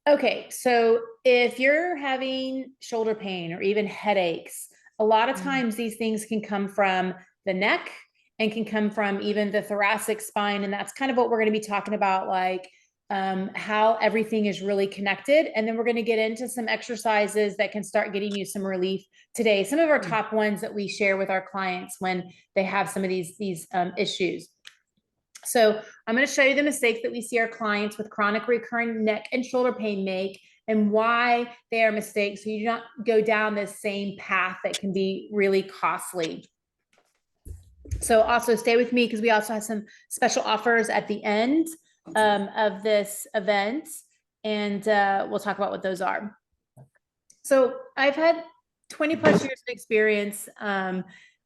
Okay, so if you're having shoulder pain or even headaches, a lot of Mm, times these things can come from the neck and can come from even the thoracic spine. And that's kind of what we're going to be talking about, like how everything is really connected. And then we're going to get into some exercises that can start getting you some relief today. Some of our mm, top ones that we share with our clients when they have some of these issues. So I'm going to show you the mistakes that we see our clients with chronic recurring neck and shoulder pain make and why they are mistakes. So you do not go down this same path that can be really costly. So also stay with me because we also have some special offers at the end of this event. And we'll talk about what those are. So I've had 20 plus years of experience,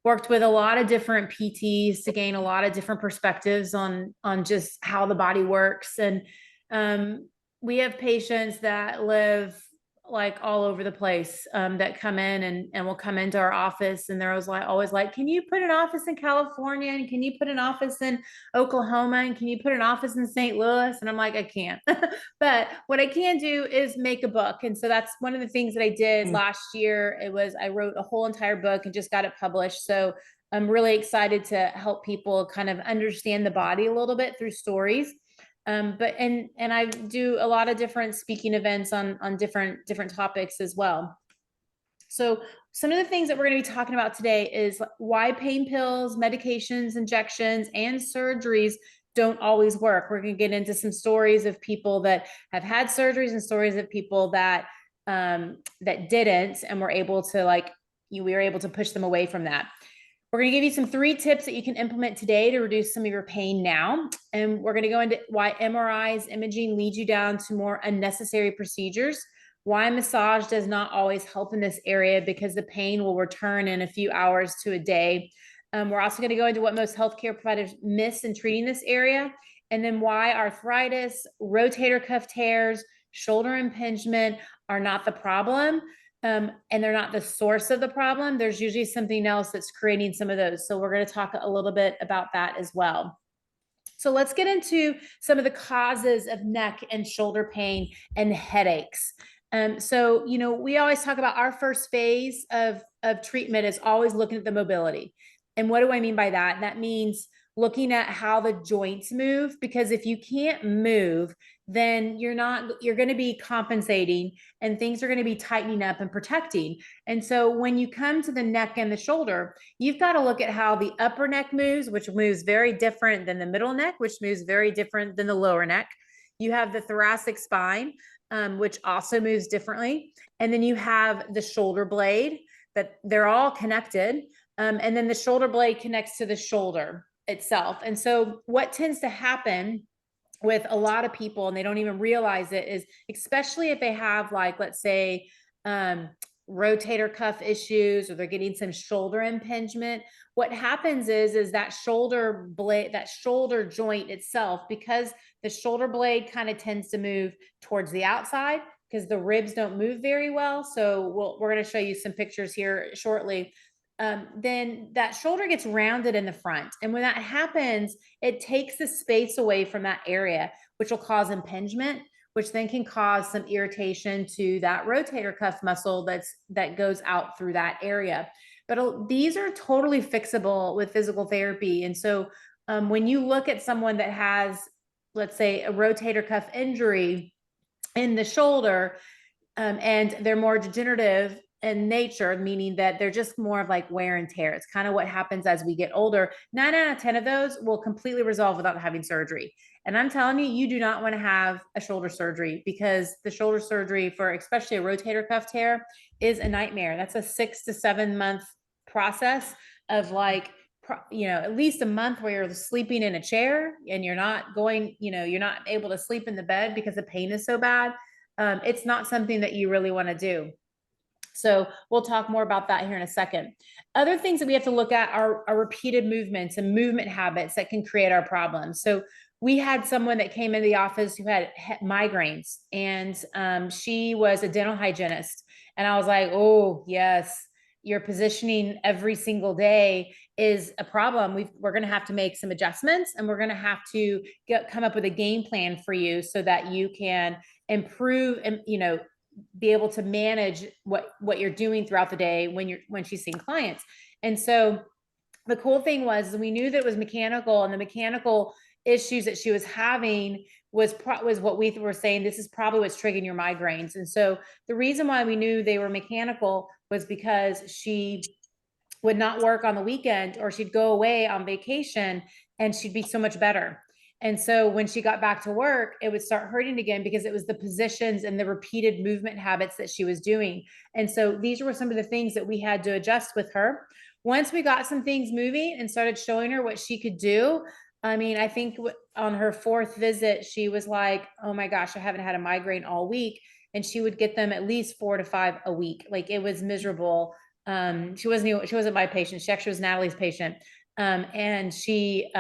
worked with a lot of different PTs to gain a lot of different perspectives on just how the body works. And we have patients that live like all over the place, that come in and will come into our office, and they're always like, can you put an office in California, and can you put an office in Oklahoma, and can you put an office in St. Louis? And I'm like, I can't. But what I can do is make a book. And so that's one of the things that I did mm. last year. I wrote a whole entire book and just got it published. So I'm really excited to help people kind of understand the body a little bit through stories. But I do a lot of different speaking events on different topics as well. So some of the things that we're going to be talking about today is why pain pills, medications, injections, and surgeries don't always work. We're going to get into some stories of people that have had surgeries and stories of people that didn't, and were able to we were able to push them away from that. We're going to give you some 3 tips that you can implement today to reduce some of your pain now. And we're going to go into why MRIs, imaging leads you down to more unnecessary procedures, why massage does not always help in this area because the pain will return in a few hours to a day. We're also going to go into what most healthcare providers miss in treating this area, and then why arthritis, rotator cuff tears, shoulder impingement are not the problem. And they're not the source of the problem. There's usually something else that's creating some of those. So we're going to talk a little bit about that as well. So let's get into some of the causes of neck and shoulder pain and headaches. We always talk about our first phase of treatment is always looking at the mobility. And what do I mean by that? That means looking at how the joints move, because if you can't move, then you're going to be compensating, and things are going to be tightening up and protecting. And so when you come to the neck and the shoulder, you've got to look at how the upper neck moves, which moves very different than the middle neck, which moves very different than the lower neck. You have the thoracic spine, which also moves differently. And then you have the shoulder blade, that they're all connected. And then the shoulder blade connects to the shoulder itself. And so what tends to happen with a lot of people, and they don't even realize it, is especially if they have, like, let's say, um, rotator cuff issues, or they're getting some shoulder impingement. What happens is that shoulder blade, that shoulder joint itself, because the shoulder blade kind of tends to move towards the outside because the ribs don't move very well. So we're going to show you some pictures here shortly. Then that shoulder gets rounded in the front. And when that happens, it takes the space away from that area, which will cause impingement, which then can cause some irritation to that rotator cuff muscle that goes out through that area. But these are totally fixable with physical therapy. And so when you look at someone that has, let's say, a rotator cuff injury in the shoulder, and they're more degenerative in nature, meaning that they're just more of like wear and tear. It's kind of what happens as we get older. 9 out of 10 of those will completely resolve without having surgery. And I'm telling you, you do not want to have a shoulder surgery, because the shoulder surgery for especially a rotator cuff tear is a nightmare. That's a 6 to 7 month process of at least a month where you're sleeping in a chair and you're not able to sleep in the bed because the pain is so bad. It's not something that you really want to do. So we'll talk more about that here in a second. Other things that we have to look at are repeated movements and movement habits that can create our problems. So we had someone that came into the office who had migraines, and she was a dental hygienist. And I was like, oh, yes, you're positioning every single day, is a problem. We're going to have to make some adjustments, and we're going to have to come up with a game plan for you so that you can improve and, be able to manage what you're doing throughout the day when she's seeing clients. And so the cool thing was we knew that it was mechanical, and the mechanical issues that she was having was what we were saying, this is probably what's triggering your migraines. And so the reason why we knew they were mechanical was because she would not work on the weekend, or she'd go away on vacation and she'd be so much better. And so when she got back to work, it would start hurting again because it was the positions and the repeated movement habits that she was doing. And so these were some of the things that we had to adjust with her. Once we got some things moving and started showing her what she could do, I mean, I think on her 4th visit, she was like, oh my gosh, I haven't had a migraine all week. And she would get them at least 4 to 5 a week. Like, it was miserable. She wasn't my patient. She actually was Natalie's patient. And she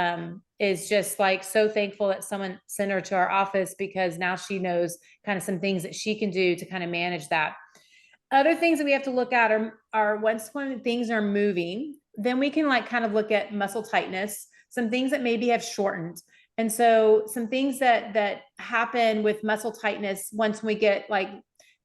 is just like so thankful that someone sent her to our office, because now she knows kind of some things that she can do to kind of manage that. Other things that we have to look at are when things are moving, then we can kind of look at muscle tightness, some things that maybe have shortened. And so some things that happen with muscle tightness, once we get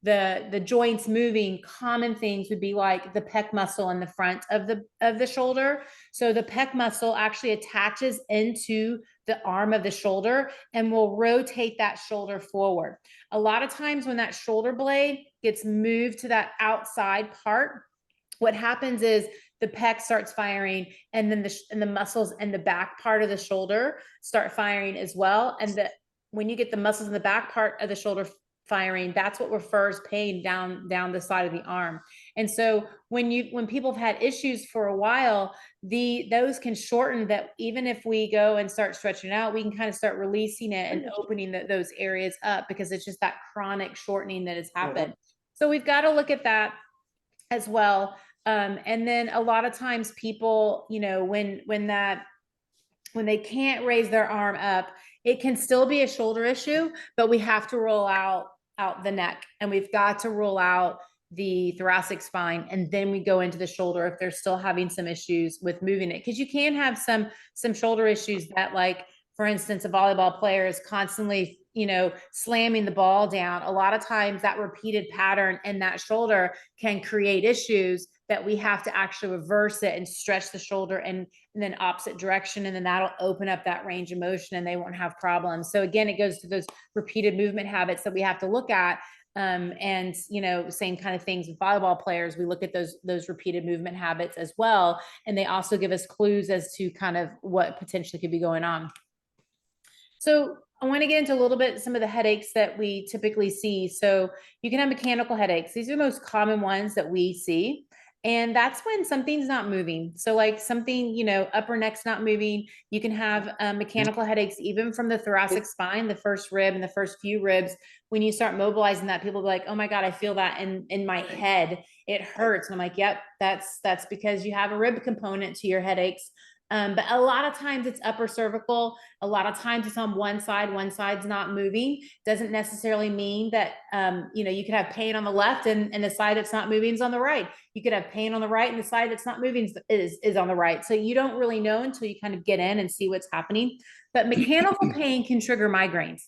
the joints moving, common things would be like the pec muscle in the front of the shoulder. So the pec muscle actually attaches into the arm of the shoulder and will rotate that shoulder forward. A lot of times when that shoulder blade gets moved to that outside part, what happens is the pec starts firing, and then the muscles in the back part of the shoulder start firing as well. And when you get the muscles in the back part of the shoulder firing, that's what refers pain down the side of the arm. And so when people have had issues for a while, those can shorten, that even if we go and start stretching out, we can kind of start releasing it and opening those areas up, because it's just that chronic shortening that has happened. So we've got to look at that as well. And then a lot of times people, when they can't raise their arm up, it can still be a shoulder issue, but we have to roll out the neck, and we've got to roll out the thoracic spine, and then we go into the shoulder if they're still having some issues with moving it. Because you can have some shoulder issues that, like, for instance, a volleyball player is constantly slamming the ball down. A lot of times that repeated pattern in that shoulder can create issues that we have to actually reverse it and stretch the shoulder and then opposite direction. And then that'll open up that range of motion and they won't have problems. So again, it goes to those repeated movement habits that we have to look at. And same kind of things with volleyball players. We look at those repeated movement habits as well. And they also give us clues as to kind of what potentially could be going on. So I want to get into a little bit some of the headaches that we typically see. So you can have mechanical headaches. These are the most common ones that we see. And that's when something's not moving. So like something, upper neck's not moving. You can have mechanical headaches, even from the thoracic spine, the first rib and the first few ribs. When you start mobilizing that, people be like, oh my God, I feel that in my head. It hurts. And I'm like, yep, that's because you have a rib component to your headaches. But a lot of times it's upper cervical. A lot of times it's on one side's not moving. Doesn't necessarily mean that, you could have pain on the left and the side that's not moving is on the right. You could have pain on the right and the side that's not moving is on the right. So you don't really know until you kind of get in and see what's happening. But mechanical pain can trigger migraines.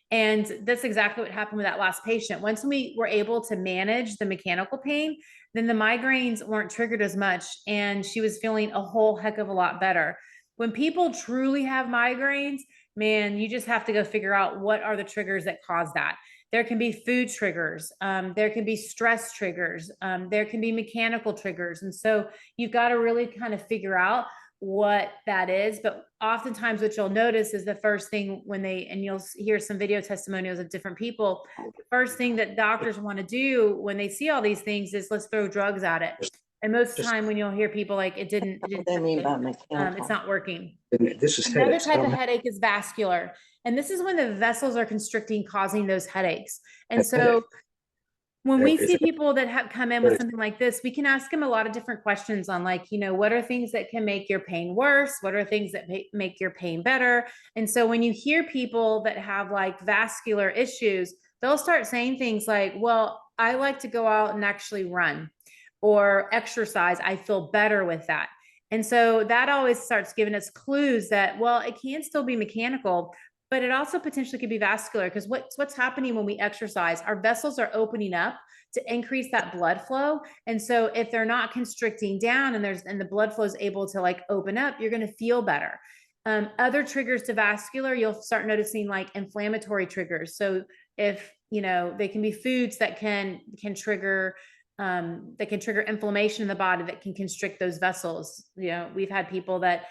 And that's exactly what happened with that last patient. Once we were able to manage the mechanical pain, then the migraines weren't triggered as much, and she was feeling a whole heck of a lot better. When people truly have migraines, man, you just have to go figure out what are the triggers that cause that. There can be food triggers. There can be stress triggers. There can be mechanical triggers. And so you've got to really kind of figure out what that is. But oftentimes what you'll notice is the first thing and you'll hear some video testimonials of different people, the first thing that doctors want to do when they see all these things is let's throw drugs at it. And most of the time when you'll hear people like it didn't it's not working. This is another type of headache is vascular. And this is when the vessels are constricting, causing those headaches. And so when we see people that have come in with something like this, we can ask them a lot of different questions on what are things that can make your pain worse? What are things that make your pain better? And so when you hear people that have vascular issues, they'll start saying things like, well, I like to go out and actually run or exercise. I feel better with that. And so that always starts giving us clues that, well, it can still be mechanical, but it also potentially could be vascular, because what's happening when we exercise, our vessels are opening up to increase that blood flow. And so if they're not constricting down and the blood flow is able to like open up, you're going to feel better. Other triggers to vascular, you'll start noticing like inflammatory triggers. So if, they can be foods that can trigger inflammation in the body that can constrict those vessels. We've had people that,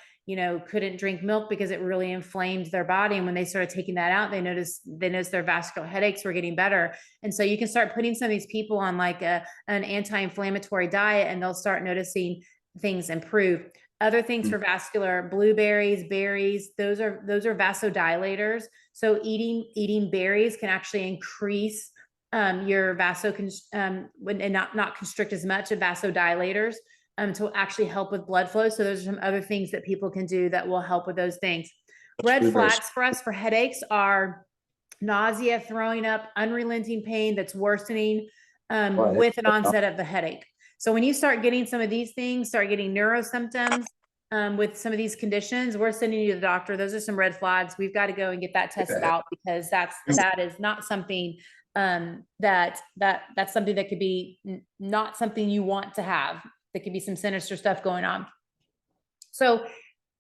couldn't drink milk because it really inflamed their body. And when they started taking that out, they noticed their vascular headaches were getting better. And so you can start putting some of these people on like an anti-inflammatory diet, and they'll start noticing things improve. Other things for vascular: blueberries, berries, those are vasodilators. So eating berries can actually increase your and not constrict as much of vasodilators to actually help with blood flow. So those are some other things that people can do that will help with those things. Red flags for us for headaches are nausea, throwing up, unrelenting pain that's worsening with an onset of the headache. So when you start getting some of these things, start getting neuro symptoms with some of these conditions, we're sending you to the doctor. Those are some red flags. We've got to go and get that tested out, because that is not something that's something that could be not something you want to have. There could be some sinister stuff going on. So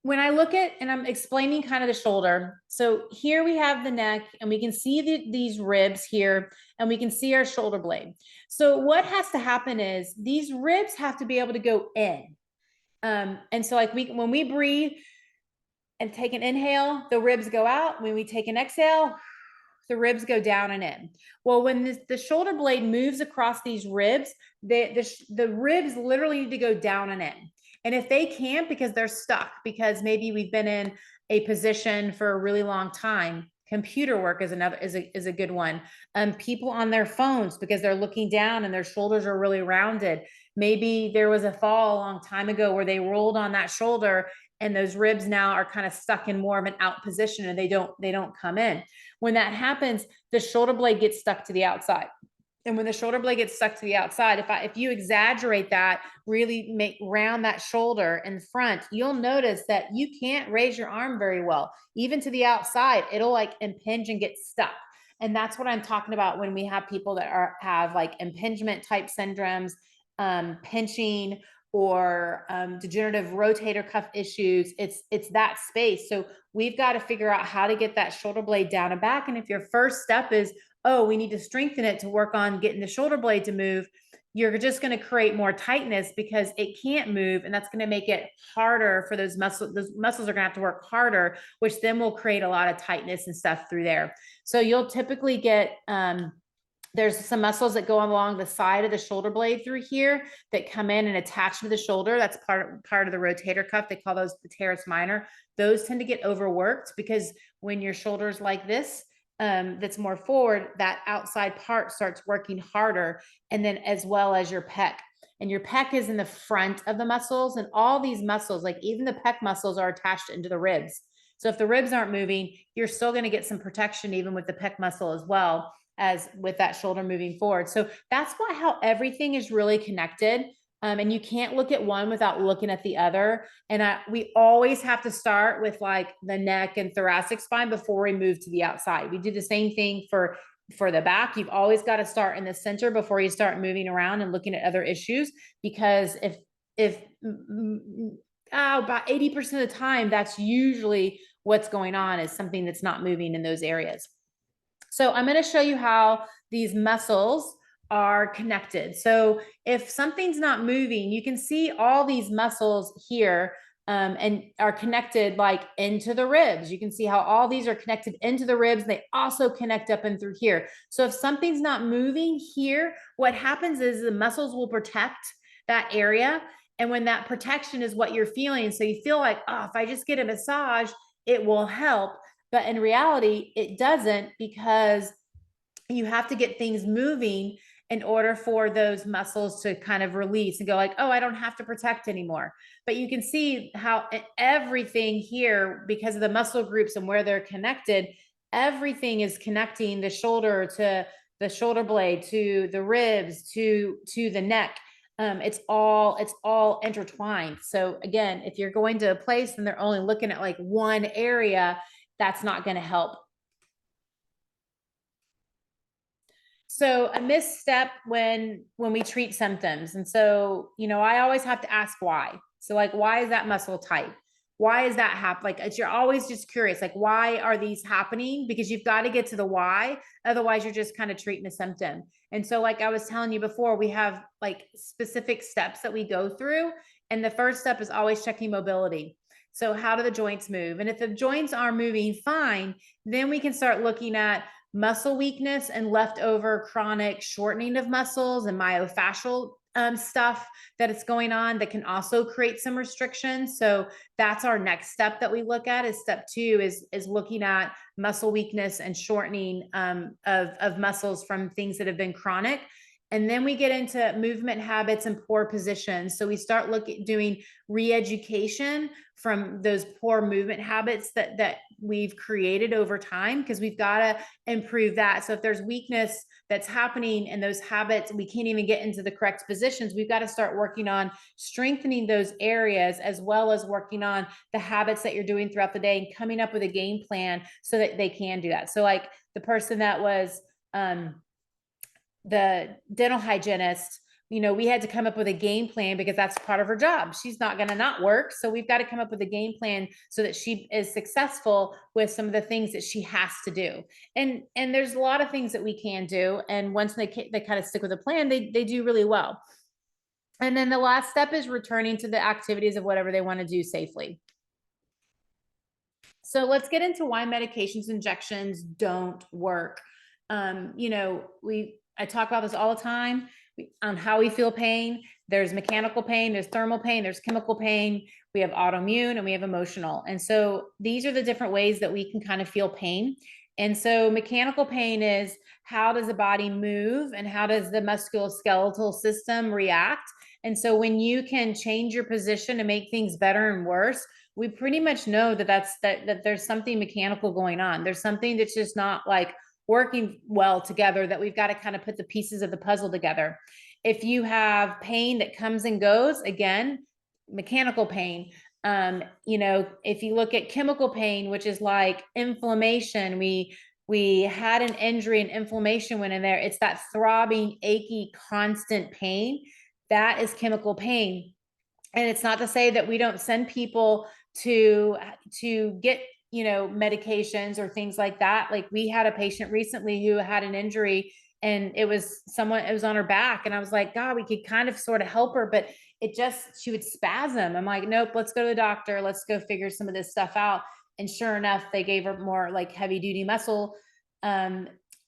when I look at, and I'm explaining kind of the shoulder, so here we have the neck, and we can see these ribs here, and we can see our shoulder blade. So what has to happen is these ribs have to be able to go in. And so like when we breathe and take an inhale, the ribs go out. When we take an exhale, the ribs go down and in. Well, when the shoulder blade moves across these ribs, the ribs literally need to go down and in. And if they can't, because they're stuck, because maybe we've been in a position for a really long time, computer work is a good one. People on their phones, because they're looking down and their shoulders are really rounded. Maybe there was a fall a long time ago where they rolled on that shoulder, and those ribs now are kind of stuck in more of an out position, and they don't come in. When that happens, the shoulder blade gets stuck to the outside. And when the shoulder blade gets stuck to the outside, if you exaggerate that, really make round that shoulder in front, you'll notice that you can't raise your arm very well. Even to the outside, it'll like impinge and get stuck. And that's what I'm talking about when we have people that have like impingement type syndromes, pinching, or degenerative rotator cuff issues. It's that space. So we've got to figure out how to get that shoulder blade down and back. And if your first step is, oh, we need to strengthen it to work on getting the shoulder blade to move, you're just going to create more tightness because it can't move. And that's going to make it harder for those muscles. Those muscles are going to have to work harder, which then will create a lot of tightness and stuff through there. So you'll typically get, there's some muscles that go along the side of the shoulder blade through here that come in and attach to the shoulder. That's part of the rotator cuff. They call those the teres minor. Those tend to get overworked because when your shoulder's like this, that's more forward, that outside part starts working harder. And then as well as your pec. And your pec is in the front of the muscles, and all these muscles, like even the pec muscles, are attached into the ribs. So if the ribs aren't moving, you're still going to get some protection even with the pec muscle as well as with that shoulder moving forward. So that's how everything is really connected. And you can't look at one without looking at the other. And we always have to start with like the neck and thoracic spine before we move to the outside. We do the same thing for the back. You've always got to start in the center before you start moving around and looking at other issues, because if about 80% of the time, that's usually what's going on, is something that's not moving in those areas. So I'm going to show you how these muscles are connected. So if something's not moving, you can see all these muscles here and are connected like into the ribs. You can see how all these are connected into the ribs. They also connect up and through here. So if something's not moving here, what happens is the muscles will protect that area. And when that protection is what you're feeling, so you feel like, oh, if I just get a massage, it will help. But in reality, it doesn't, because you have to get things moving in order for those muscles to kind of release and go like, oh, I don't have to protect anymore. But you can see how everything here, because of the muscle groups and where they're connected, everything is connecting the shoulder to the shoulder blade, to the ribs, to the neck. It's all intertwined. So again, if you're going to a place and they're only looking at like one area, that's not going to help. So a misstep when we treat symptoms. And so, I always have to ask why. So like, why is that muscle tight? Why is that happen? Like, you're always just curious, like, why are these happening? Because you've got to get to the why. Otherwise, you're just kind of treating a symptom. And so, like I was telling you before, we have like specific steps that we go through. And the first step is always checking mobility. So how do the joints move? And if the joints are moving fine, then we can start looking at muscle weakness and leftover chronic shortening of muscles and myofascial stuff that is going on that can also create some restrictions. So that's our next step that we look at. Is step 2 is looking at muscle weakness and shortening of muscles from things that have been chronic. And then we get into movement habits and poor positions. So we start doing re-education from those poor movement habits that we've created over time, because we've got to improve that. So if there's weakness that's happening in those habits, we can't even get into the correct positions. We've got to start working on strengthening those areas, as well as working on the habits that you're doing throughout the day and coming up with a game plan so that they can do that. So like the person that was the dental hygienist, we had to come up with a game plan because that's part of her job. She's not going to not work. So we've got to come up with a game plan so that she is successful with some of the things that she has to do. And there's a lot of things that we can do. And once they kind of stick with a plan, they do really well. And then the last step is returning to the activities of whatever they want to do safely. So let's get into why medications, injections don't work. I talk about this all the time on how we feel pain. There's mechanical pain, there's thermal pain, there's chemical pain. We have autoimmune and we have emotional. And so these are the different ways that we can kind of feel pain. And so mechanical pain is, how does the body move and how does the musculoskeletal system react? And so when you can change your position to make things better and worse, we pretty much know that there's something mechanical going on. There's something that's just not like working well together, that we've got to kind of put the pieces of the puzzle together. If you have pain that comes and goes, again, mechanical pain. If you look at chemical pain, which is like inflammation, we had an injury and inflammation went in there. It's that throbbing, achy, constant pain. That is chemical pain. And it's not to say that we don't send people to get medications or things like that. Like we had a patient recently who had an injury and it was on her back. And I was like, God, we could kind of sort of help her, but she would spasm. I'm like, nope, let's go to the doctor. Let's go figure some of this stuff out. And sure enough, they gave her more like heavy duty muscle,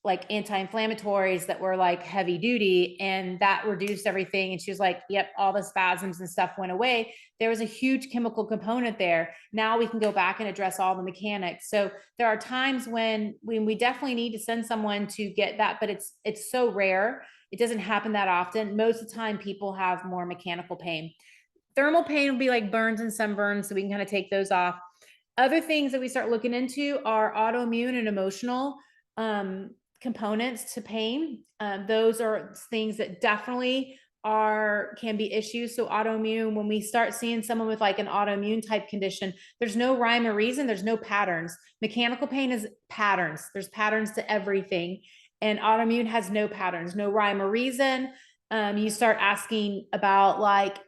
like anti-inflammatories that were like heavy duty, and that reduced everything. And she was like, yep, all the spasms and stuff went away. There was a huge chemical component there. Now we can go back and address all the mechanics. So there are times when we definitely need to send someone to get that, but it's so rare. It doesn't happen that often. Most of the time people have more mechanical pain. Thermal pain will be like burns and sunburns, so we can kind of take those off. Other things that we start looking into are autoimmune and emotional components to pain. Those are things that definitely can be issues. So autoimmune, when we start seeing someone with like an autoimmune type condition, there's no rhyme or reason, there's no patterns. Mechanical pain is patterns. There's patterns to everything. And autoimmune has no patterns, no rhyme or reason. You start asking about like,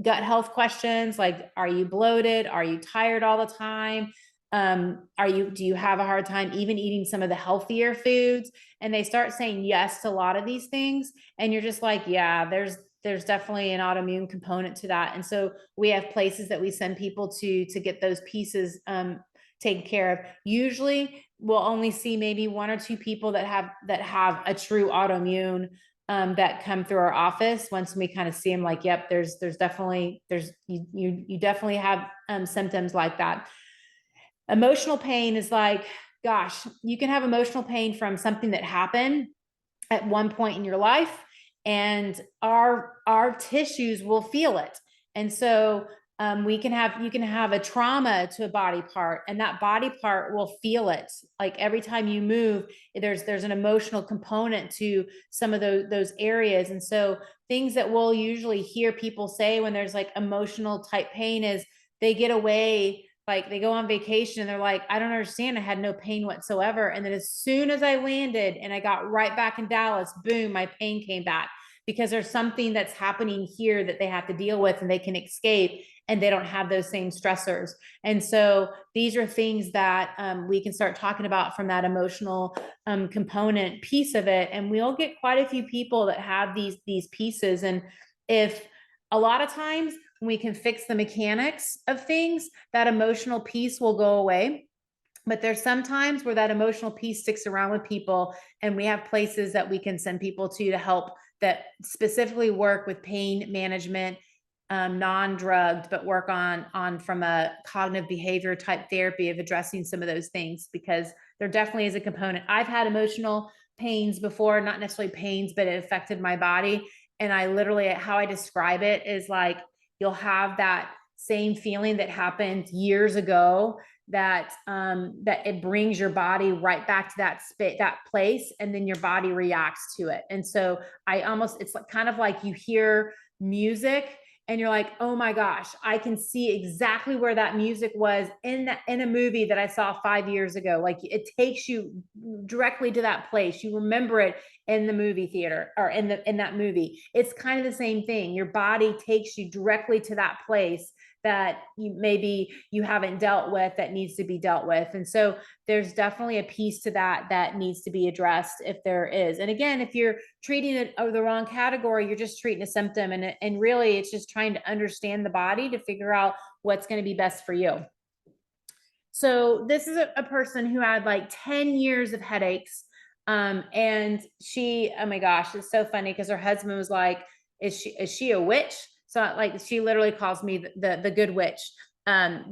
gut health questions, like, are you bloated? Are you tired all the time? Do you have a hard time even eating some of the healthier foods? And they start saying yes to a lot of these things. And you're just like, yeah, there's definitely an autoimmune component to that. And so we have places that we send people to get those pieces taken care of. Usually we'll only see maybe 1 or 2 people that have a true autoimmune that come through our office. Once we kind of see them, like, yep, you definitely have symptoms like that. Emotional pain is like, gosh, you can have emotional pain from something that happened at one point in your life, and our tissues will feel it. And so You can have a trauma to a body part, and that body part will feel it. Like every time you move, there's an emotional component to some of those areas. And so things that we'll usually hear people say when there's like emotional type pain is they get away, like they go on vacation and they're like, I don't understand, I had no pain whatsoever. And then as soon as I landed and I got right back in Dallas, boom, my pain came back, because there's something that's happening here that they have to deal with and they can escape, and they don't have those same stressors. And so these are things that we can start talking about from that emotional component piece of it. And we'll get quite a few people that have these pieces. And if a lot of times when we can fix the mechanics of things, that emotional piece will go away. But there's sometimes where that emotional piece sticks around with people, and we have places that we can send people to help that specifically work with pain management, non-drugged, but work on from a cognitive behavior type therapy of addressing some of those things, because there definitely is a component. I've had emotional pains before, not necessarily pains, but it affected my body. And I literally, how I describe it is like, you'll have that same feeling that happened years ago, that it brings your body right back to that place, and then your body reacts to it. And so it's like, kind of like you hear music and you're like, oh my gosh, I can see exactly where that music was in a movie that I saw 5 years ago. Like it takes you directly to that place. You remember it in the movie theater, or in that movie. It's kind of the same thing. Your body takes you directly to that place that you haven't dealt with, that needs to be dealt with. And so there's definitely a piece to that needs to be addressed, if there is. And again, if you're treating it of the wrong category, you're just treating a symptom, and really it's just trying to understand the body to figure out what's going to be best for you. So this is a person who had like 10 years of headaches. And she, oh my gosh, it's so funny, because her husband was like, is she a witch? So like, she literally calls me the good witch,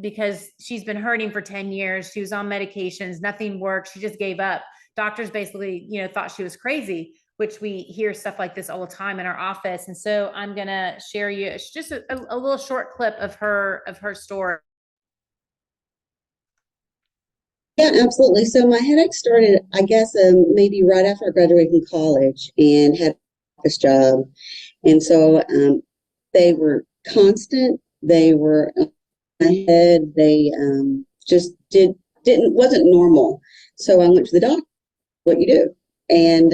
because she's been hurting for 10 years. She was on medications, nothing worked. She just gave up. Doctors basically, thought she was crazy, which we hear stuff like this all the time in our office. And so I'm going to share you just a little short clip of her story. Yeah, absolutely. So my headache started, I guess, maybe right after I graduated from college and had this job. And so they were constant. They were on my head. They just wasn't normal. So I went to the doctor. What you do? And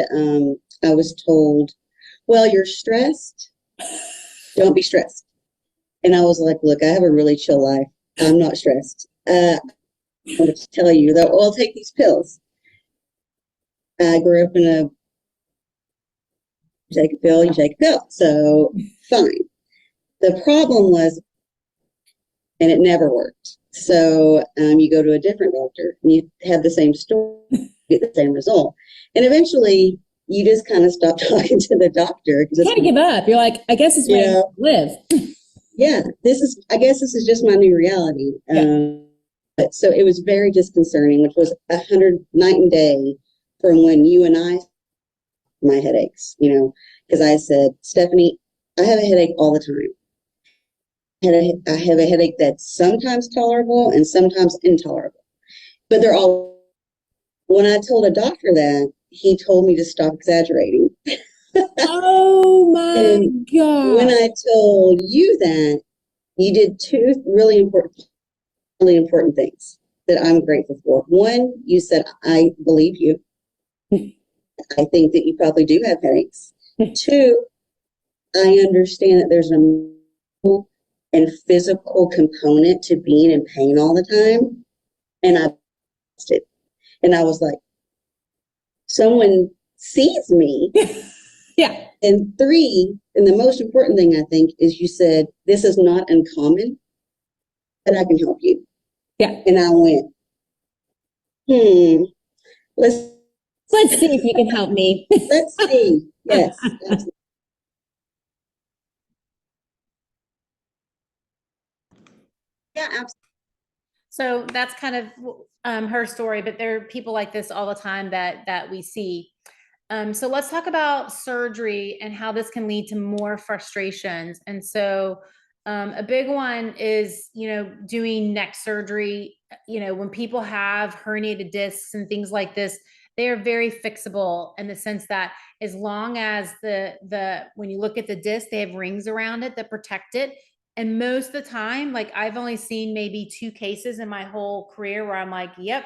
I was told, well, you're stressed. Don't be stressed. And I was like, look, I have a really chill life. I'm not stressed. I want to tell you that, well, I'll take these pills. I grew up in a take a pill, you take a pill. So fine. The problem was, and it never worked. So you go to a different doctor and you have the same story, get the same result. And eventually you just kind of stop talking to the doctor. You kind of give up. You're like, I guess it's where I live. Yeah, I guess this is just my new reality. Yeah. So it was very disconcerting, which was 100 night and day from when you and I, my headaches, because I said, Stephanie, I have a headache all the time. I have a headache that's sometimes tolerable and sometimes intolerable, but they're all, when I told a doctor that, he told me to stop exaggerating. Oh my God. When I told you that, you did two really important things that I'm grateful for. One, you said, I believe you. I think that you probably do have headaches. Two, I understand that there's an emotional and physical component to being in pain all the time. And I was like, someone sees me. Yeah. And three, and the most important thing, I think, is you said, this is not uncommon, but I can help you. Yeah. And I went, let's see if you can help me. Let's see. Yes. Absolutely. Yeah, absolutely. So that's kind of her story, but there are people like this all the time that we see. So let's talk about surgery and how this can lead to more frustrations. And so A big one is, doing neck surgery. When people have herniated discs and things like this, they are very fixable in the sense that as long as when you look at the disc, they have rings around it that protect it. And most of the time, like I've only seen maybe 2 cases in my whole career where I'm like, yep,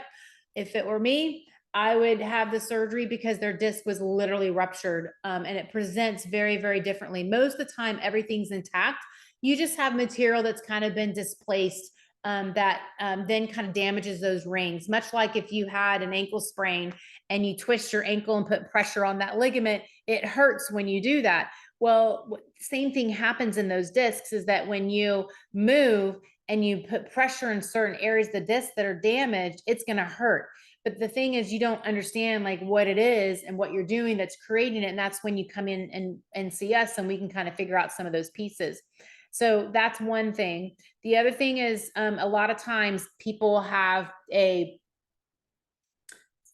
if it were me, I would have the surgery because their disc was literally ruptured. And it presents very, very differently. Most of the time, everything's intact. You just have material that's kind of been displaced that then kind of damages those rings. Much like if you had an ankle sprain and you twist your ankle and put pressure on that ligament, it hurts when you do that. Well, same thing happens in those discs, is that when you move and you put pressure in certain areas of the disc that are damaged, it's going to hurt. But the thing is, you don't understand like what it is and what you're doing that's creating it. And that's when you come in and see us, and we can kind of figure out some of those pieces. So that's one thing. The other thing is, a lot of times people have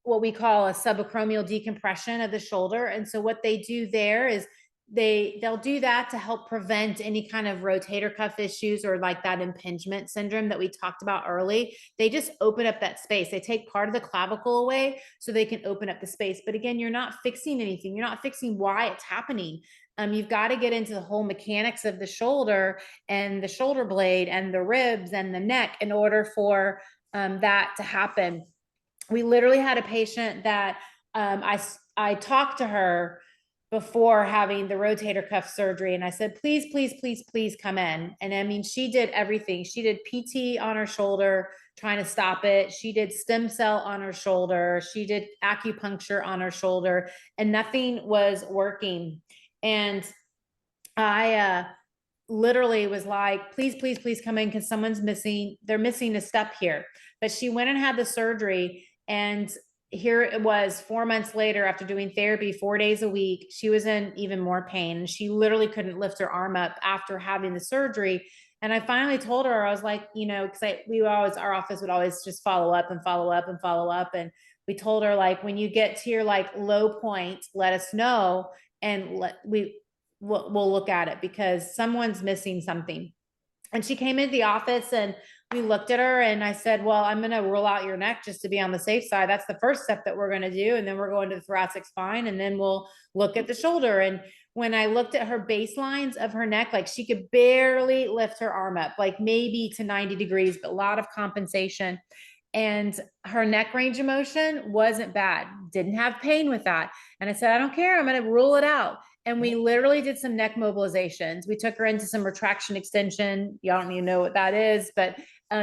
what we call a subacromial decompression of the shoulder. And so what they do there is they'll do that to help prevent any kind of rotator cuff issues or like that impingement syndrome that we talked about early. They just open up that space. They take part of the clavicle away so they can open up the space. But again, you're not fixing anything. You're not fixing why it's happening. You've got to get into the whole mechanics of the shoulder and the shoulder blade and the ribs and the neck in order for that to happen. We literally had a patient that I talked to her before having the rotator cuff surgery. And I said, please, please, please, please come in. And I mean, she did everything. She did PT on her shoulder, trying to stop it. She did stem cell on her shoulder. She did acupuncture on her shoulder, and nothing was working. And I literally was like, please, please, please come in because someone's missing. They're missing a step here. But she went and had the surgery, and here it was 4 months later after doing therapy 4 days a week. She was in even more pain. She literally couldn't lift her arm up after having the surgery. And I finally told her, I was like, because our office would always just follow up and follow up and follow up. And we told her, like, when you get to your like low point, let us know, and we'll look at it because someone's missing something. And she came into the office and we looked at her, and I said, well, I'm going to rule out your neck just to be on the safe side. That's the first step that we're going to do. And then we're going to the thoracic spine, and then we'll look at the shoulder. And when I looked at her baselines of her neck, like she could barely lift her arm up, like maybe to 90 degrees, but a lot of compensation. And her neck range of motion wasn't bad. Didn't have pain with that. And I said, I don't care. I'm going to rule it out. And we literally did some neck mobilizations. We took her into some retraction extension. You don't even know what that is, but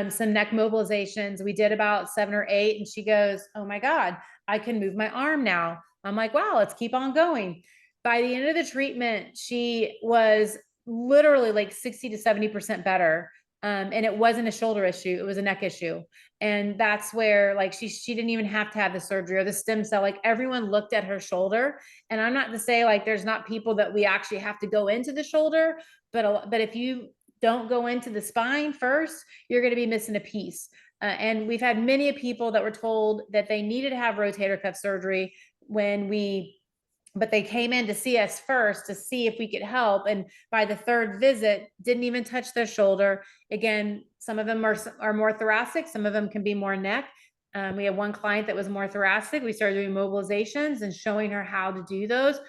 some neck mobilizations. We did about 7 or 8. And she goes, oh my God, I can move my arm now. I'm like, wow, let's keep on going. By the end of the treatment, she was literally like 60 to 70% better. And it wasn't a shoulder issue. It was a neck issue. And that's where like she didn't even have to have the surgery or the stem cell. Like everyone looked at her shoulder. And I'm not to say like there's not people that we actually have to go into the shoulder, but if you don't go into the spine first, you're going to be missing a piece. And we've had many people that were told that they needed to have rotator cuff surgery but they came in to see us first to see if we could help. And by the 3rd visit, didn't even touch their shoulder. Again, some of them are more thoracic. Some of them can be more neck. We had one client that was more thoracic. We started doing mobilizations and showing her how to do those.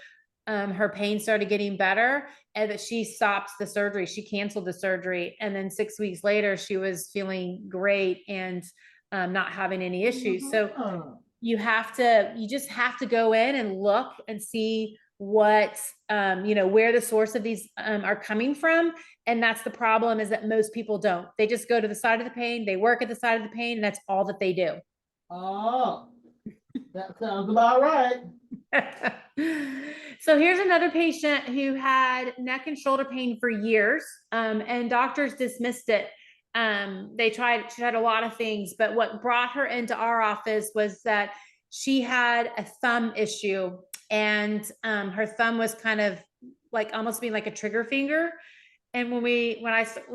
Her pain started getting better, and that she stopped the surgery. She canceled the surgery. And then 6 weeks later, she was feeling great and not having any issues. So you just have to go in and look and see what, where the source of these are coming from. And that's the problem, is that most people don't. They just go to the side of the pain. They work at the side of the pain, and that's all that they do. Oh, that sounds about right. So here's another patient who had neck and shoulder pain for years, and doctors dismissed it. She tried a lot of things, but what brought her into our office was that she had a thumb issue, and her thumb was kind of like almost being like a trigger finger. And when we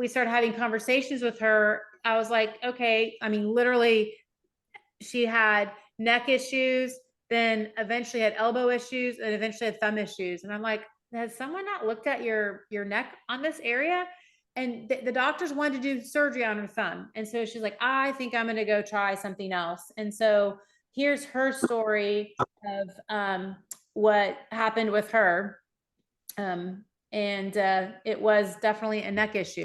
started having conversations with her, I was like, okay, I mean, literally she had neck issues, then eventually had elbow issues, and eventually had thumb issues. And I'm like, has someone not looked at your neck on this area? And the doctors wanted to do surgery on her thumb. And so she's like, I think I'm going to go try something else. And so here's her story of what happened with her. It was definitely a neck issue.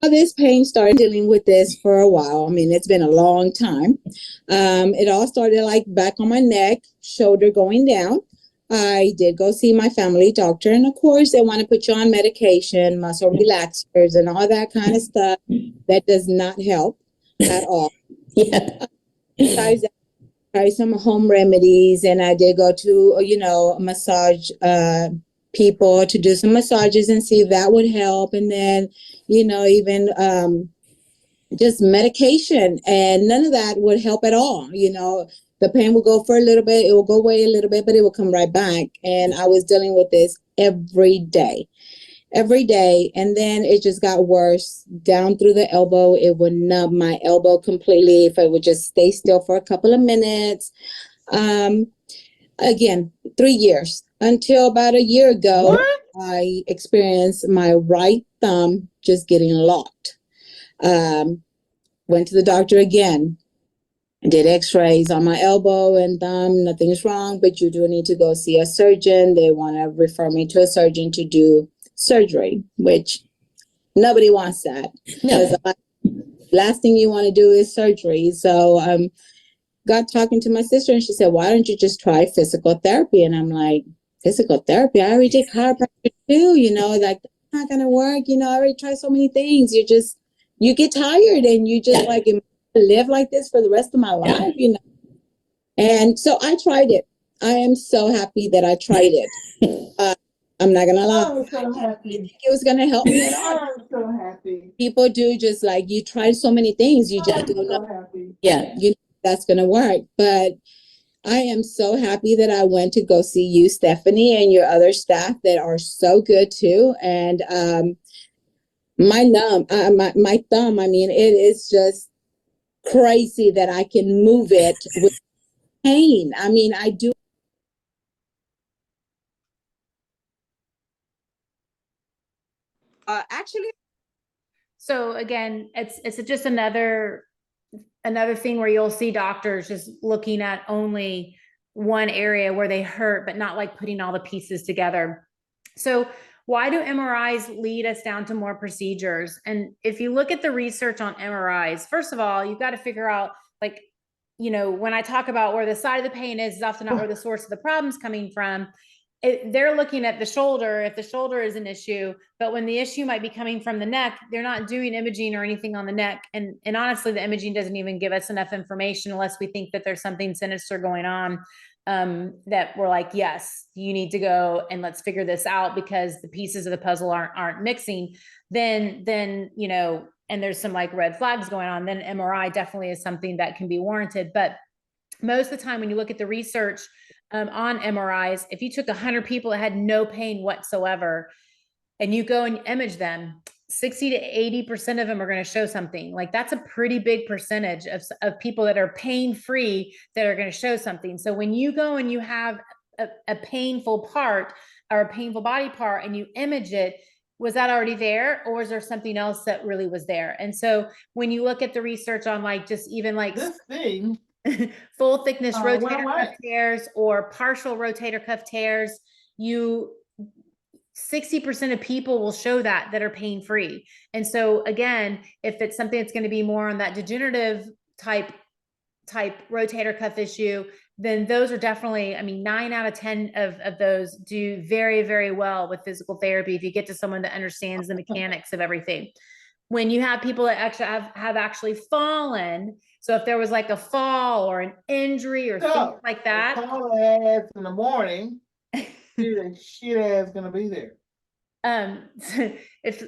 This pain started dealing with this for a while. I mean, it's been a long time. It all started like back on my neck, shoulder going down. I did go see my family doctor, and of course, they want to put you on medication, muscle relaxers, and all that kind of stuff. That does not help at all. Yeah. Besides that, I tried some home remedies, and I did go to, massage people to do some massages and see if that would help. And then, even just medication, and none of that would help at all. The pain will go for a little bit, it will go away a little bit, but it will come right back. And I was dealing with this every day. And then it just got worse down through the elbow. It would numb my elbow completely if I would just stay still for a couple of minutes. Again, 3 years until about a year ago. What? I experienced my right thumb just getting locked. Went to the doctor again, did x-rays on my elbow and thumb. Nothing's wrong, but you do need to go see a surgeon. They want to refer me to a surgeon to do surgery, which nobody wants that. No. The last thing you want to do is surgery. So got talking to my sister, and she said, why don't you just try physical therapy? And I'm like, physical therapy? I already did chiropractic too, like, that's not going to work. I already tried so many things. You get tired, and you just like live like this for the rest of my life, And so I tried it. I am so happy that I tried it. I'm not going to lie. I'm so happy. I didn't think it was going to help me at all. I'm so happy. People do just like, you tried so many things. You just don't know. Happy. Yeah, that's going to work. But I am so happy that I went to go see you, Stephanie, and your other staff that are so good too. And my thumb, I mean, it is just crazy that I can move it with pain. I mean, I do. So again, it's just another thing where you'll see doctors just looking at only one area where they hurt, but not like putting all the pieces together. So why do MRIs lead us down to more procedures? And if you look at the research on MRIs, first of all, you've got to figure out, like, when I talk about where the side of the pain is often not where the source of the problem's coming from. They're looking at the shoulder, if the shoulder is an issue, but when the issue might be coming from the neck, they're not doing imaging or anything on the neck. And honestly, the imaging doesn't even give us enough information unless we think that there's something sinister going on, that we're like, yes, you need to go and let's figure this out because the pieces of the puzzle aren't mixing. Then, and there's some like red flags going on, then MRI definitely is something that can be warranted. But most of the time when you look at the research on MRIs, if you took 100 people that had no pain whatsoever and you go and image them, 60 to 80% of them are going to show something. Like, that's a pretty big percentage of people that are pain-free that are going to show something. So when you go and you have a painful part or a painful body part and you image it, was that already there, or is there something else that really was there? And so when you look at the research on like just even like This thing, full thickness rotator what? cuff tears or partial rotator cuff tears, 60% of people will show that are pain-free. And so again, if it's something that's going to be more on that degenerative type rotator cuff issue, then those are definitely, 9 out of 10 of those do very, very well with physical therapy if you get to someone that understands the mechanics of everything. When you have people that actually have actually fallen, so if there was like a fall or an injury or things like that, call ass in the morning, shit ass gonna be there. if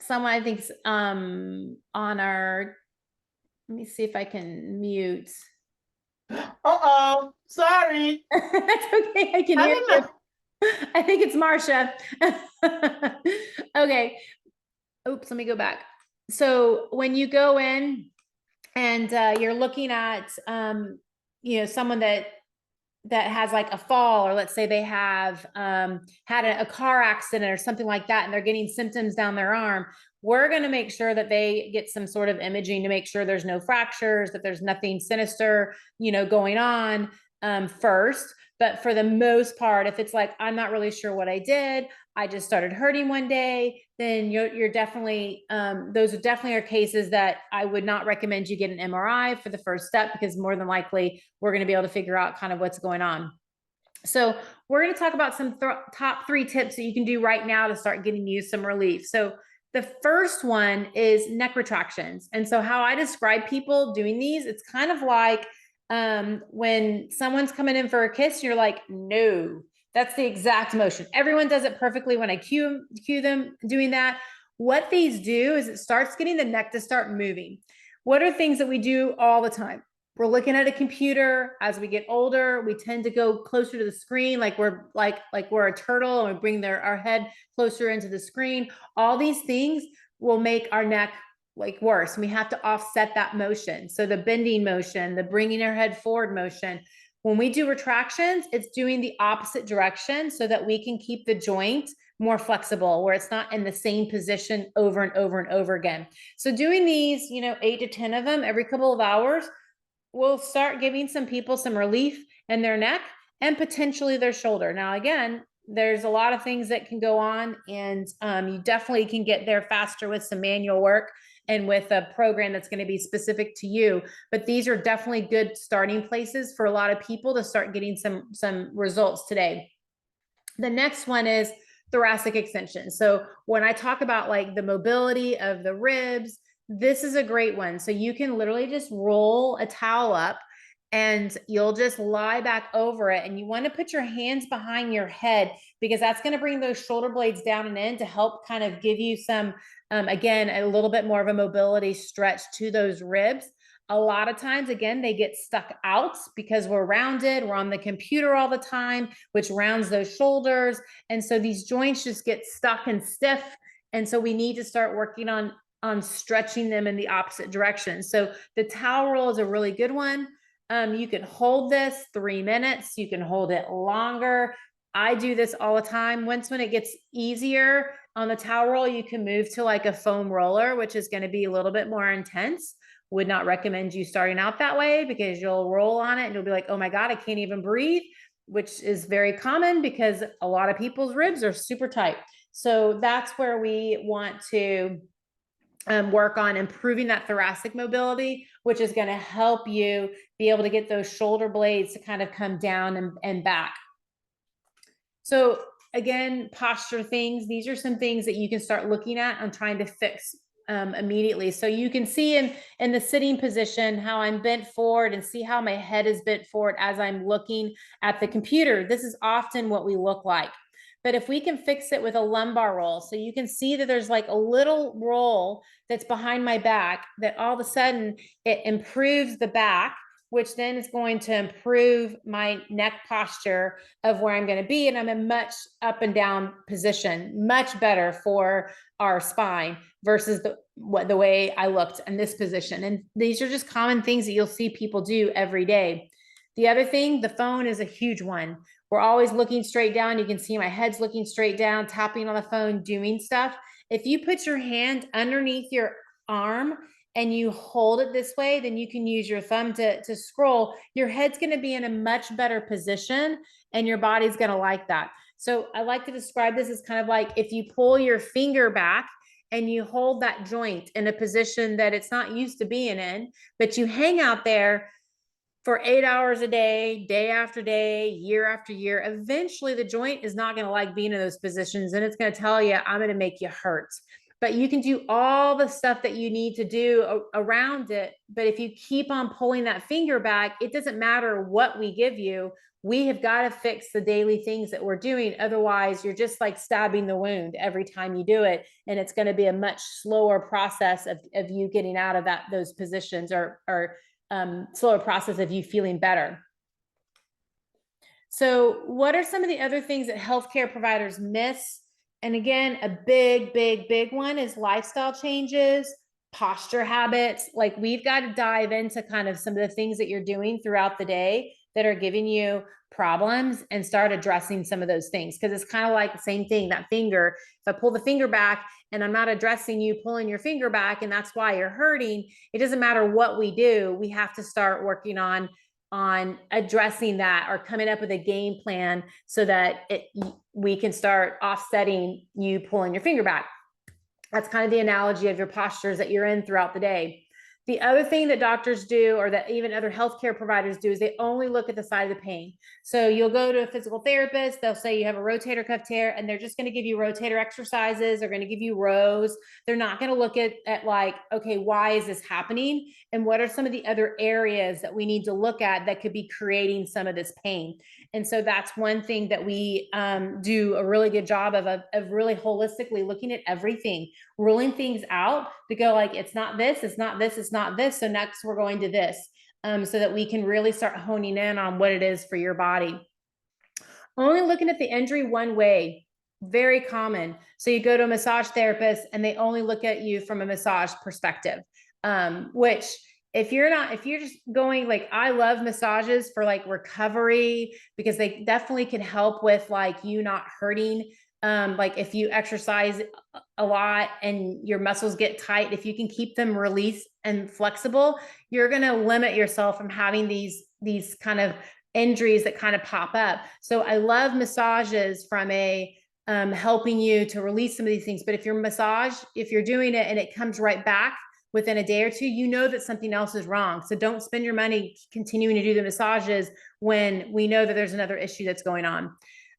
someone, I think's on our, let me see if I can mute. Sorry. That's okay. I can hear you. I think it's Marcia. Okay. Oops, let me go back. So when you go in and you're looking at, someone that that has like a fall, or let's say they have had a car accident or something like that, and they're getting symptoms down their arm, we're going to make sure that they get some sort of imaging to make sure there's no fractures, that there's nothing sinister, going on first. But for the most part, if it's like, I'm not really sure what I did, I just started hurting one day, then you're definitely, those definitely are cases that I would not recommend you get an MRI for the first step, because more than likely we're going to be able to figure out kind of what's going on. So we're going to talk about some top 3 tips that you can do right now to start getting you some relief. So the first one is neck retractions. And so how I describe people doing these, it's kind of like when someone's coming in for a kiss, you're like, no, that's the exact motion. Everyone does it perfectly when I cue them doing that. What these do is it starts getting the neck to start moving. What are things that we do all the time? We're looking at a computer. As we get older, we tend to go closer to the screen, like we're we're a turtle, and we bring our head closer into the screen. All these things will make our neck worse. And we have to offset that motion. So the bending motion, the bringing our head forward motion. When we do retractions, it's doing the opposite direction so that we can keep the joint more flexible, where it's not in the same position over and over and over again. So doing these, 8 to 10 of them every couple of hours will start giving some people some relief in their neck and potentially their shoulder. Now, again, there's a lot of things that can go on, and you definitely can get there faster with some manual work and with a program that's going to be specific to you. But these are definitely good starting places for a lot of people to start getting some results today. The next one is thoracic extension. So when I talk about the mobility of the ribs, this is a great one. So you can literally just roll a towel up and you'll just lie back over it. And you want to put your hands behind your head, because that's going to bring those shoulder blades down and in to help kind of give you some, again, a little bit more of a mobility stretch to those ribs. A lot of times, again, they get stuck out because we're rounded, we're on the computer all the time, which rounds those shoulders. And so these joints just get stuck and stiff. And so we need to start working on stretching them in the opposite direction. So the towel roll is a really good one. You can hold this 3 minutes. You can hold it longer. I do this all the time. When it gets easier on the towel roll, you can move to a foam roller, which is going to be a little bit more intense. Would not recommend you starting out that way, because you'll roll on it and you'll be like, oh my God, I can't even breathe, which is very common because a lot of people's ribs are super tight. So that's where we want to work on improving that thoracic mobility, which is going to help you be able to get those shoulder blades to kind of come down and back. So again, posture things. These are some things that you can start looking at and trying to fix immediately. So you can see in the sitting position how I'm bent forward, and see how my head is bent forward as I'm looking at the computer. This is often what we look like. But if we can fix it with a lumbar roll, so you can see that there's a little roll that's behind my back, that all of a sudden it improves the back, which then is going to improve my neck posture of where I'm going to be. And I'm in a much up and down position, much better for our spine versus the way I looked in this position. And these are just common things that you'll see people do every day. The other thing, the phone is a huge one. We're always looking straight down. You can see my head's looking straight down, tapping on the phone, doing stuff. If you put your hand underneath your arm and you hold it this way, then you can use your thumb to scroll. Your head's going to be in a much better position, and your body's going to like that. So I like to describe this as kind of like if you pull your finger back and you hold that joint in a position that it's not used to being in, but you hang out there for 8 hours a day, day after day, year after year, eventually the joint is not going to like being in those positions, and it's going to tell you, I'm going to make you hurt. But you can do all the stuff that you need to do around it. But if you keep on pulling that finger back, it doesn't matter what we give you. We have got to fix the daily things that we're doing. Otherwise, you're just stabbing the wound every time you do it. And it's going to be a much slower process of you getting out of those positions, or slower process of you feeling better. So what are some of the other things that healthcare providers miss? And again, a big one is lifestyle changes, posture habits. We've got to dive into kind of some of the things that you're doing throughout the day that are giving you problems and start addressing some of those things. Because it's kind of like the same thing, that finger. If I pull the finger back and I'm not addressing you pulling your finger back, and that's why you're hurting, it doesn't matter what we do. We have to start working on addressing that, or coming up with a game plan so that we can start offsetting you pulling your finger back. That's kind of the analogy of your postures that you're in throughout the day. The other thing that doctors do, or that even other healthcare providers do, is they only look at the side of the pain. So you'll go to a physical therapist, they'll say you have a rotator cuff tear, and they're just going to give you rotator exercises. They're going to give you rows. They're not going to look at like, okay, why is this happening? And what are some of the other areas that we need to look at that could be creating some of this pain? And so that's one thing that we do a really good job of really holistically looking at everything, ruling things out to go like, it's not this, it's not this, it's not this. So next we're going to this, so that we can really start honing in on what it is for your body. Only looking at the injury one way, very common. So you go to a massage therapist and they only look at you from a massage perspective, which if you're just going like, I love massages for like recovery, because they definitely can help with like you not hurting. Like if you exercise a lot and your muscles get tight, if you can keep them released and flexible, you're going to limit yourself from having these kind of injuries that kind of pop up. So I love massages from helping you to release some of these things. But if you're doing it and it comes right back within a day or two, you know that something else is wrong. So don't spend your money continuing to do the massages when we know that there's another issue that's going on.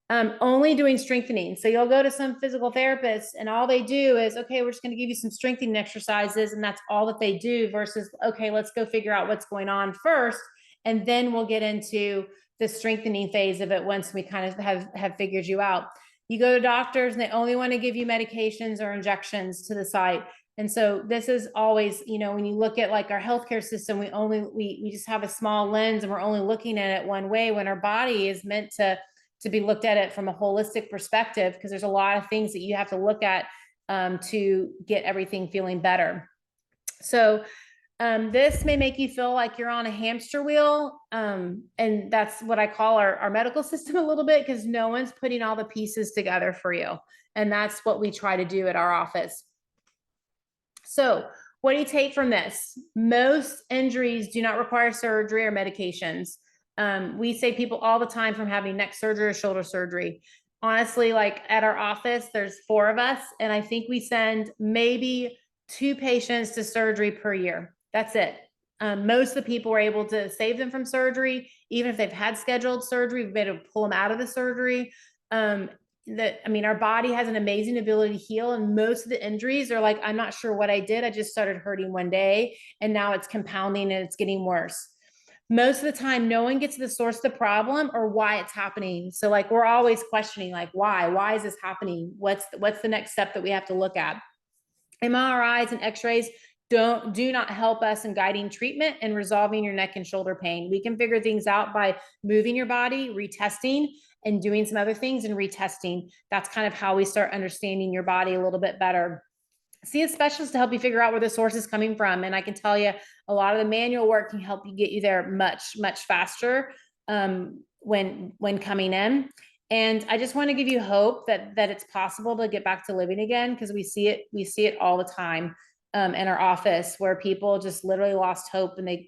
Only doing strengthening. So you'll go to some physical therapists and all they do is, okay, we're just going to give you some strengthening exercises. And that's all that they do, versus, okay, let's go figure out what's going on first. And then we'll get into the strengthening phase of it once we kind of have figured you out. You go to doctors and they only want to give you medications or injections to the site. And so this is always, when you look at like our healthcare system, we just have a small lens and we're only looking at it one way, when our body is meant to be looked at it from a holistic perspective, because there's a lot of things that you have to look at to get everything feeling better. So this may make you feel like you're on a hamster wheel. And that's what I call our medical system a little bit, because no one's putting all the pieces together for you. And that's what we try to do at our office. So what do you take from this? Most injuries do not require surgery or medications. We save people all the time from having neck surgery or shoulder surgery. Honestly, like at our office, there's 4 of us, and I think we send maybe 2 patients to surgery per year. That's it. Most of the people were able to save them from surgery. Even if they've had scheduled surgery, we've been able to pull them out of the surgery. Our body has an amazing ability to heal, and most of the injuries are like, I'm not sure what I did. I just started hurting one day and now it's compounding and it's getting worse. Most of the time, no one gets to the source of the problem or why it's happening. So like, we're always questioning like, why is this happening? What's the next step that we have to look at? MRIs and x-rays do not help us in guiding treatment and resolving your neck and shoulder pain. We can figure things out by moving your body, retesting, and doing some other things and retesting. That's kind of how we start understanding your body a little bit better. See a specialist to help you figure out where the source is coming from. And I can tell you, a lot of the manual work can help you get you there much, much faster when coming in. And I just want to give you hope that it's possible to get back to living again, because we see it all the time in our office, where people just literally lost hope and they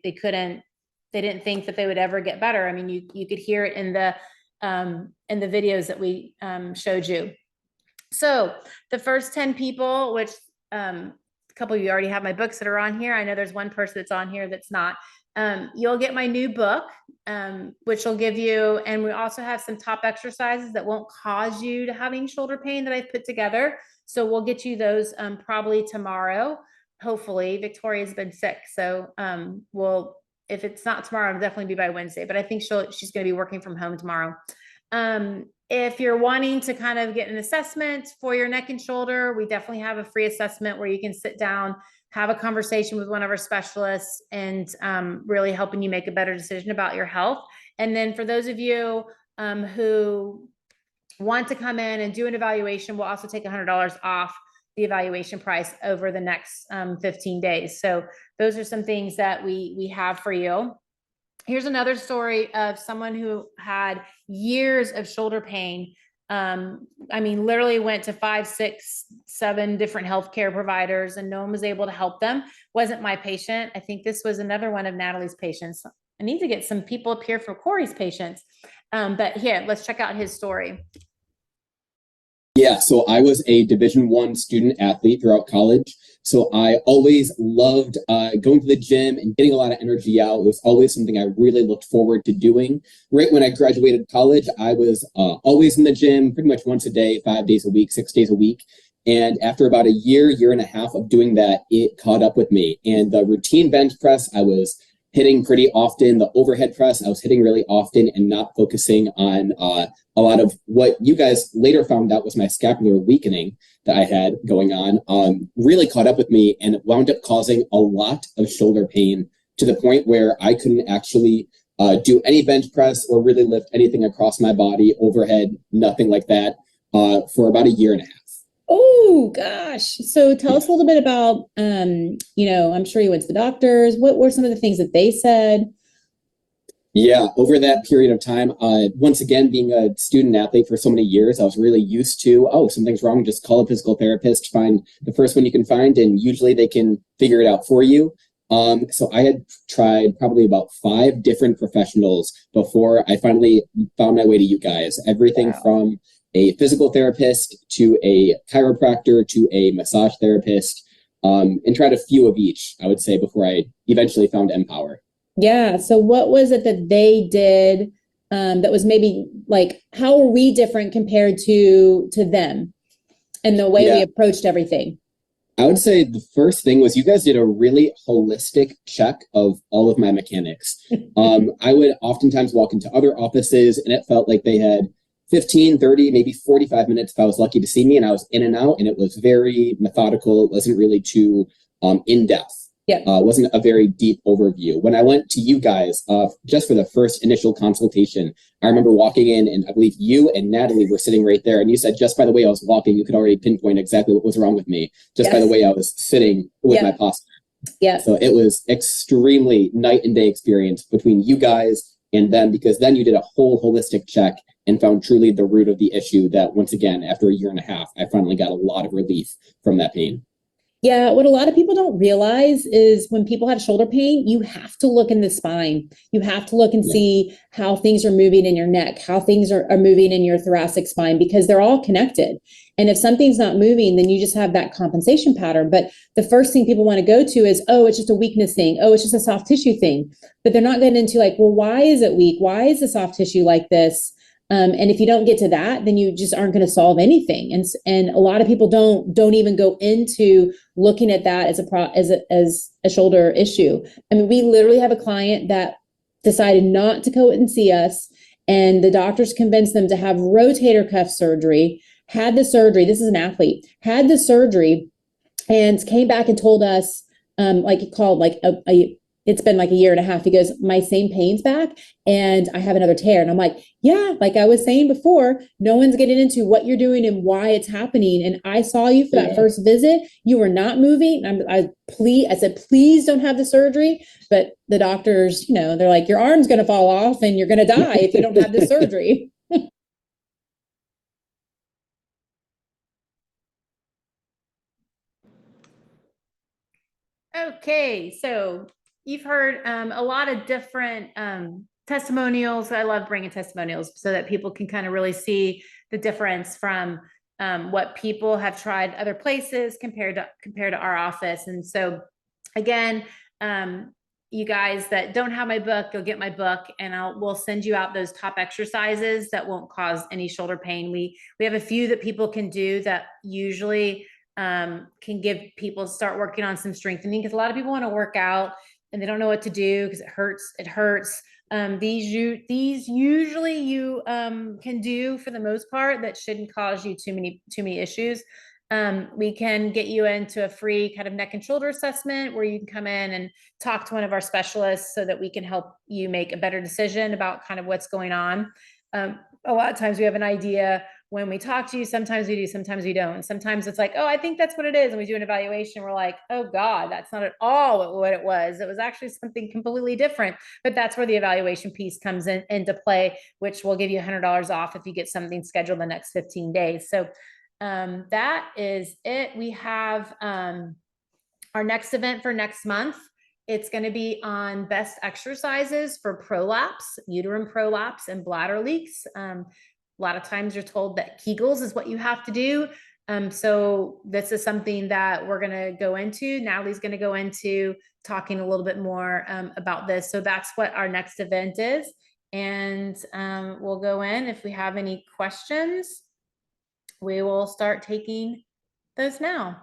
didn't think that they would ever get better. I mean, you could hear it in the videos that we showed you. So the first 10 people, which a couple of you already have my books that are on here. I know there's one person that's on here that's not. You'll get my new book, which will give you, and we also have some top exercises that won't cause you to having shoulder pain that I've put together. So we'll get you those probably tomorrow. Hopefully, Victoria's been sick, so if it's not tomorrow, it'll definitely be by Wednesday. But I think she's going to be working from home tomorrow. If you're wanting to kind of get an assessment for your neck and shoulder, we definitely have a free assessment where you can sit down, have a conversation with one of our specialists, and really helping you make a better decision about your health. And then for those of you who want to come in and do an evaluation, we'll also take $100 off the evaluation price over the next 15 days. So those are some things that we have for you. Here's another story of someone who had years of shoulder pain. I mean, literally went to 5, 6, 7 different healthcare providers and no one was able to help them. Wasn't my patient. I think this was another one of Natalie's patients. I need to get some people up here for Corey's patients. But here, let's check out his story. Yeah, so I was a Division I student athlete throughout college. So I always loved going to the gym and getting a lot of energy out. It was always something I really looked forward to doing. Right when I graduated college, I was always in the gym pretty much once a day, 5 days a week, 6 days a week. And after about a year and a half of doing that, it caught up with me. And the routine bench press, I was hitting pretty often. The overhead press, I was hitting really often and not focusing on a lot of what you guys later found out was my scapular weakening that I had going on, really caught up with me and it wound up causing a lot of shoulder pain to the point where I couldn't actually do any bench press or really lift anything across my body, overhead, nothing like that, for about a year and a half. Oh gosh. So tell us a little bit about, I'm sure you went to the doctors. What were some of the things that they said? Yeah, over that period of time, once again, being a student athlete for so many years, I was really used to, oh, something's wrong, just call a physical therapist, find the first one you can find, and usually they can figure it out for you. So I had tried probably about 5 different professionals before I finally found my way to you guys. Everything from a physical therapist to a chiropractor to a massage therapist, and tried a few of each, I would say, before I eventually found Empower. Yeah. So what was it that they did that was maybe like, how are we different compared to them and the way we approached everything? I would say the first thing was you guys did a really holistic check of all of my mechanics. I would oftentimes walk into other offices and it felt like they had 15, 30, maybe 45 minutes if I was lucky to see me, and I was in and out, and it was very methodical. It wasn't really too in-depth. Yeah. Wasn't a very deep overview. When I went to you guys, just for the first initial consultation, I remember walking in and I believe you and Natalie were sitting right there. And you said, just by the way I was walking, you could already pinpoint exactly what was wrong with me, just by the way I was sitting with my posture. Yeah. So it was extremely night and day experience between you guys and them, because then you did a whole holistic check and found truly the root of the issue that, once again, after a year and a half, I finally got a lot of relief from that pain. Yeah, what a lot of people don't realize is when people have shoulder pain, you have to look in the spine. You have to look and see how things are moving in your neck, how things are moving in your thoracic spine, because they're all connected. And if something's not moving, then you just have that compensation pattern. But the first thing people want to go to is, oh, it's just a weakness thing. Oh, it's just a soft tissue thing. But they're not getting into like, well, why is it weak? Why is the soft tissue like this? And if you don't get to that, then you just aren't going to solve anything. And a lot of people don't even go into looking at that as a shoulder issue. I mean, we literally have a client that decided not to go and see us, and the doctors convinced them to have rotator cuff surgery. Had the surgery. This is an athlete. Had the surgery, and came back and told us, like he called like it's been like a year and a half. He goes, my same pain's back and I have another tear. And I'm like, yeah, like I was saying before, no one's getting into what you're doing and why it's happening. And I saw you for that first visit. You were not moving. I said, please don't have the surgery. But the doctors, they're like, your arm's going to fall off and you're going to die if you don't have the surgery. Okay, so you've heard a lot of different testimonials. I love bringing testimonials so that people can kind of really see the difference from what people have tried other places compared to our office. And so again, you guys that don't have my book, you'll get my book, and we'll send you out those top exercises that won't cause any shoulder pain. We have a few that people can do that usually can give people start working on some strengthening, because a lot of people want to work out and they don't know what to do because it hurts. These usually you can do for the most part that shouldn't cause you too many issues. We can get you into a free kind of neck and shoulder assessment where you can come in and talk to one of our specialists so that we can help you make a better decision about kind of what's going on. A lot of times we have an idea when we talk to you, sometimes we do, sometimes we don't. And sometimes it's like, oh, I think that's what it is. And we do an evaluation. We're like, oh God, that's not at all what it was. It was actually something completely different. But that's where the evaluation piece comes into play, which will give you $100 off if you get something scheduled the next 15 days. So that is it. We have our next event for next month. It's going to be on best exercises for prolapse, uterine prolapse, and bladder leaks. A lot of times you're told that Kegels is what you have to do. So this is something that we're going to go into. Natalie's going to go into talking a little bit more about this. So that's what our next event is. And we'll go in. If we have any questions, we will start taking those now.